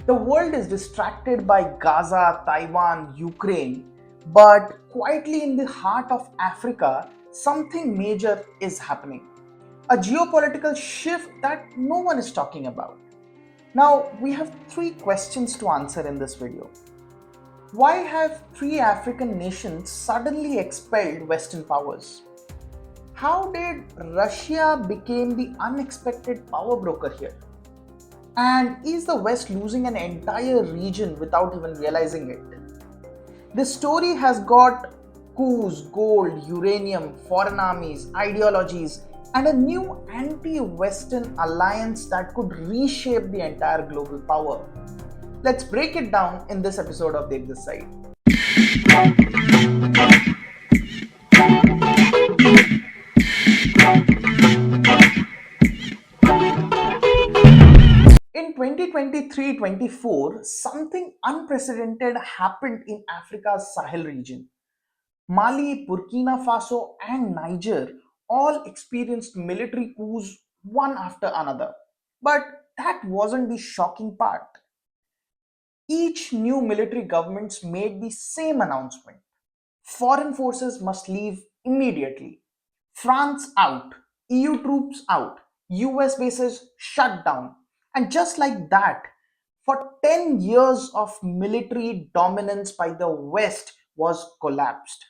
The world is distracted by Gaza, Taiwan, Ukraine, but quietly in the heart of Africa, something major is happening. A geopolitical shift that no one is talking about. Now, we have three questions to answer in this video. Why have three African nations suddenly expelled Western powers? How did Russia become the unexpected power broker here? And is the West losing an entire region without even realizing it? This story has got coups, gold, uranium, foreign armies, ideologies, and a new anti Western alliance that could reshape the entire global power. Let's break it down in this episode of The Other Side. In 2023-24, something unprecedented happened in Africa's Sahel region. Mali, Burkina Faso, and Niger all experienced military coups one after another. But that wasn't the shocking part. Each new military governments made the same announcement. Foreign forces must leave immediately. France out, EU troops out, US bases shut down. And just like that, for 10 years of military dominance by the West was collapsed.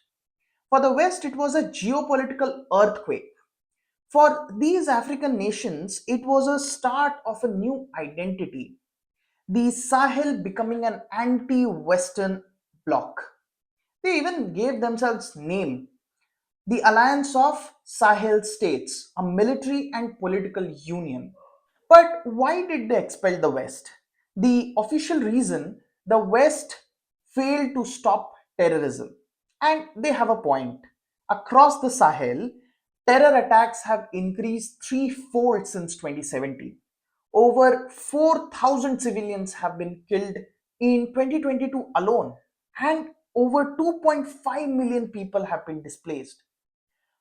For the West, it was a geopolitical earthquake. For these African nations, it was a start of a new identity. The Sahel becoming an anti-Western bloc. They even gave themselves name, the Alliance of Sahel States, a military and political union. But why did they expel the West? The official reason: the West failed to stop terrorism. And they have a point. Across the Sahel, terror attacks have increased threefold since 2017. Over 4,000 civilians have been killed in 2022 alone, and over 2.5 million people have been displaced.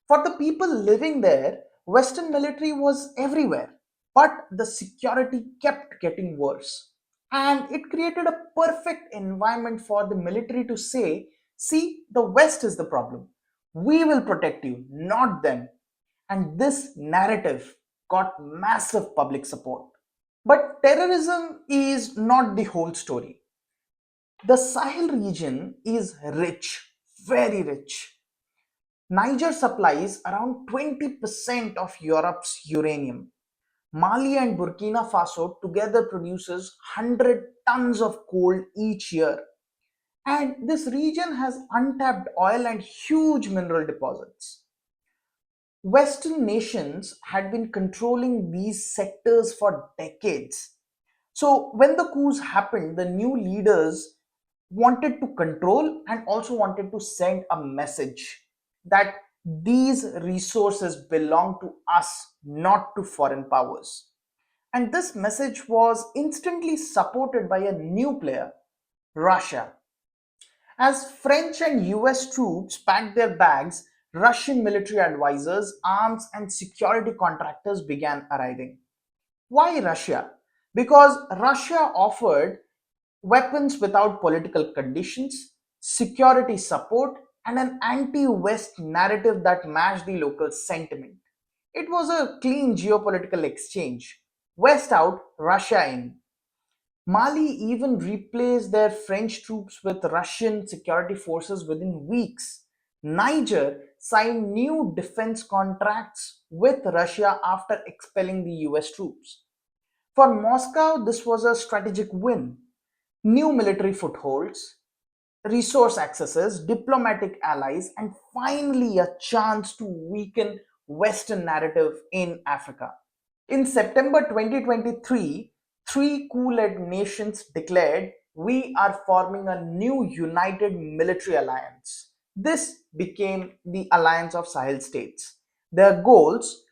For the people living there, Western military was everywhere, but the security kept getting worse. And it created a perfect environment for the military to say, see, the West is the problem. We will protect you, not them. And this narrative got massive public support. But terrorism is not the whole story. The Sahel region is rich, very rich. Niger supplies around 20% of Europe's uranium. Mali and Burkina Faso together produces 100 tons of coal each year. And this region has untapped oil and huge mineral deposits. Western nations had been controlling these sectors for decades. So when the coups happened, the new leaders wanted to control and also wanted to send a message that these resources belong to us, not to foreign powers. And this message was instantly supported by a new player, Russia. As French and US troops packed their bags, Russian military advisors, arms, and security contractors began arriving. Why Russia? Because Russia offered weapons without political conditions, security support, and an anti West narrative that matched the local sentiment. It was a clean geopolitical exchange. West out, Russia in. Mali even replaced their French troops with Russian security forces within weeks. Niger signed new defense contracts with Russia after expelling the US troops. For Moscow, this was a strategic win. New military footholds, resource accesses, diplomatic allies, and finally a chance to weaken Western narrative in Africa. In September 2023, three coup-led nations declared, we are forming a new united military alliance. This became the Alliance of Sahel States. Their goals: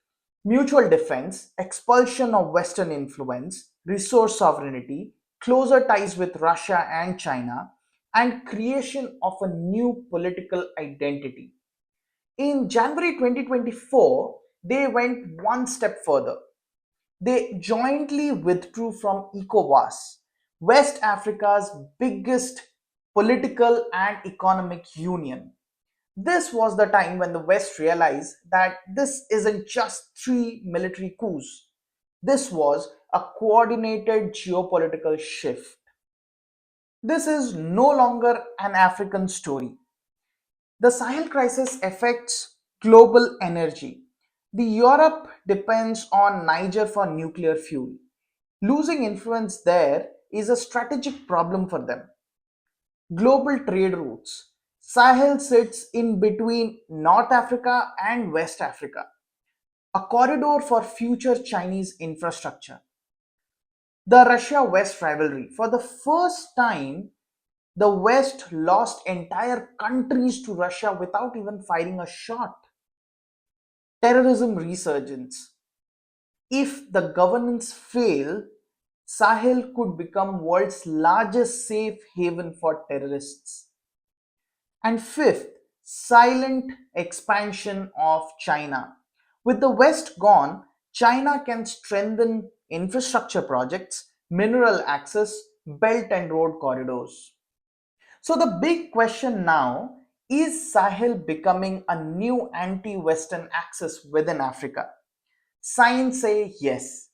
mutual defense, expulsion of Western influence, resource sovereignty, closer ties with Russia and China, and creation of a new political identity. In January 2024, they went one step further. They jointly withdrew from ECOWAS, West Africa's biggest political and economic union. This was the time when the West realized that this isn't just three military coups. This was a coordinated geopolitical shift. This is no longer an African story. The Sahel crisis affects global energy. The Europe depends on Niger for nuclear fuel. Losing influence there is a strategic problem for them. Global trade routes. Sahel sits in between North Africa and West Africa, a corridor for future Chinese infrastructure. The Russia West rivalry. For the first time, the West lost entire countries to Russia without even firing a shot. Terrorism resurgence. If the governance fail, Sahel could become world's largest safe haven for terrorists. And fifth, silent expansion of China. With the West gone, China can strengthen infrastructure projects, mineral access, belt and road corridors. So the big question now is Sahel becoming a new anti Western axis within Africa? Signs say yes.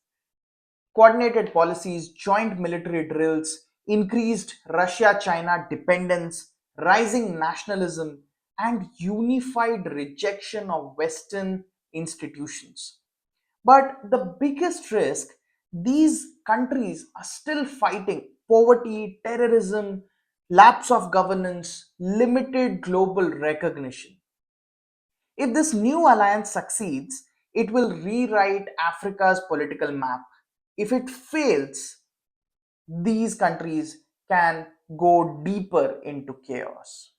Coordinated policies, joint military drills, increased Russia China dependence, rising nationalism, and unified rejection of Western institutions. But the biggest risk, these countries are still fighting poverty, terrorism, lapse of governance, limited global recognition. If this new alliance succeeds, it will rewrite Africa's political map. If it fails, these countries can go deeper into chaos.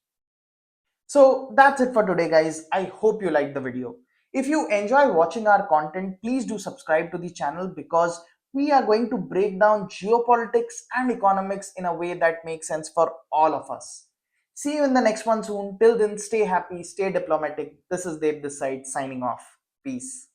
So that's it for today, guys. I hope you liked the video. If you enjoy watching our content, please do subscribe to the channel because we are going to break down geopolitics and economics in a way that makes sense for all of us. See you in the next one soon. Till then, stay happy, stay diplomatic. This is Dev this side signing off. Peace.